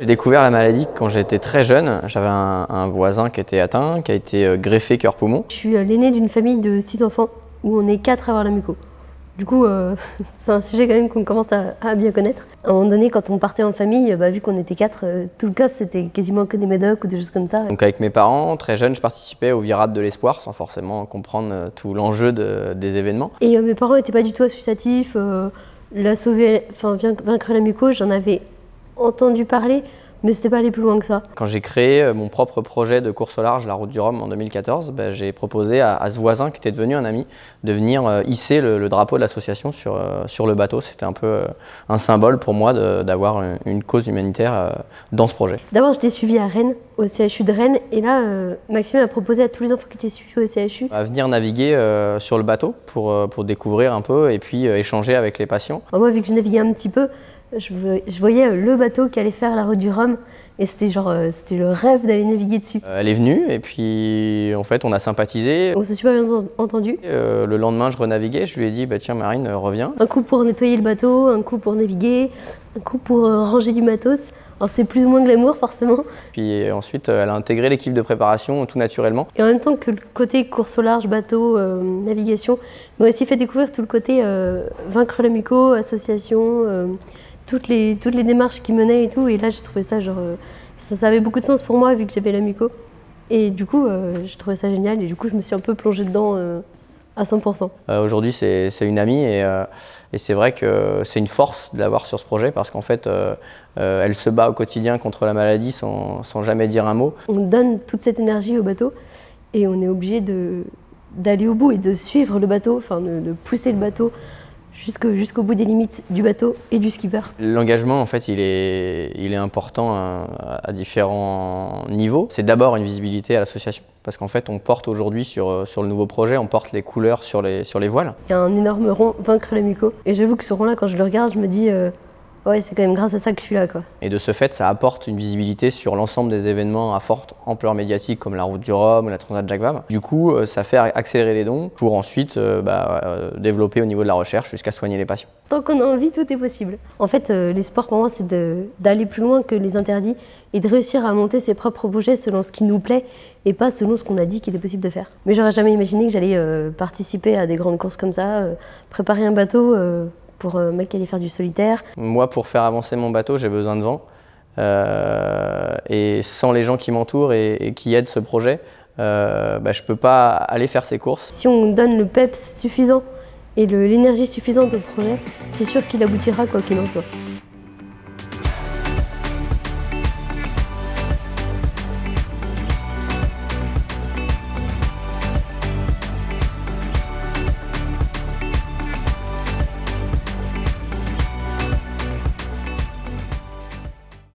J'ai découvert la maladie quand j'étais très jeune. J'avais un voisin qui était atteint, qui a été greffé cœur-poumon. Je suis l'aînée d'une famille de 6 enfants, où on est 4 à avoir la muco. Du coup, c'est un sujet quand même qu'on commence à bien connaître. À un moment donné, quand on partait en famille, vu qu'on était 4, tout le coffre c'était quasiment que des médocs ou des choses comme ça. Donc avec mes parents, très jeune, je participais aux Virades de l'Espoir, sans forcément comprendre tout l'enjeu des événements. Et mes parents n'étaient pas du tout associatifs. Vaincre la muco, j'en avais entendu parler, mais c'était pas aller plus loin que ça. Quand j'ai créé mon propre projet de course au large, la Route du Rhum, en 2014, j'ai proposé à ce voisin qui était devenu un ami de venir hisser le drapeau de l'association sur le bateau. C'était un peu un symbole pour moi d'avoir une cause humanitaire dans ce projet. D'abord, j'étais suivie à Rennes, au CHU de Rennes, et là, Maxime a proposé à tous les enfants qui étaient suivis au CHU à venir naviguer sur le bateau pour découvrir un peu et puis échanger avec les patients. Alors moi, vu que je naviguais un petit peu, je voyais le bateau qui allait faire la Route du Rhum et c'était c'était le rêve d'aller naviguer dessus. Elle est venue et puis en fait on a sympathisé. On s'est super bien entendu. Le lendemain je renaviguais, je lui ai dit bah tiens Marine reviens. Un coup pour nettoyer le bateau, un coup pour naviguer, un coup pour ranger du matos. Alors c'est plus ou moins glamour forcément. Puis ensuite elle a intégré l'équipe de préparation tout naturellement. Et en même temps que le côté course au large, bateau, navigation, m'a aussi fait découvrir tout le côté vaincre la muco, association, toutes les démarches qui menaient et tout. Et là j'ai trouvé ça ça avait beaucoup de sens pour moi vu que j'avais la muco. Et du coup j'ai trouvé ça génial et du coup je me suis un peu plongée dedans à 100%. Aujourd'hui c'est une amie et c'est vrai que c'est une force de l'avoir sur ce projet parce qu'en fait elle se bat au quotidien contre la maladie sans jamais dire un mot. On donne toute cette énergie au bateau et on est obligé d'aller au bout et de suivre le bateau, enfin de pousser le bateau jusqu'au bout des limites du bateau et du skipper. L'engagement, en fait, il est important à différents niveaux. C'est d'abord une visibilité à l'association, parce qu'en fait, on porte aujourd'hui sur le nouveau projet, on porte les couleurs sur les voiles. Il y a un énorme rond, vaincre la muco, et j'avoue que ce rond-là, quand je le regarde, je me dis ouais, c'est quand même grâce à ça que je suis là, quoi. Et de ce fait, ça apporte une visibilité sur l'ensemble des événements à forte ampleur médiatique comme la Route du Rhum ou la Transat Jacques Vabre. Du coup, ça fait accélérer les dons pour ensuite développer au niveau de la recherche jusqu'à soigner les patients. Tant qu'on a envie, tout est possible. En fait, l'espoir pour moi, c'est d'aller plus loin que les interdits et de réussir à monter ses propres projets selon ce qui nous plaît et pas selon ce qu'on a dit qu'il était possible de faire. Mais j'aurais jamais imaginé que j'allais participer à des grandes courses comme ça, préparer un bateau pour un mec qui allait faire du solitaire. Moi, pour faire avancer mon bateau, j'ai besoin de vent. Et sans les gens qui m'entourent et qui aident ce projet, je ne peux pas aller faire ces courses. Si on donne le peps suffisant et l'énergie suffisante au projet, c'est sûr qu'il aboutira quoi qu'il en soit.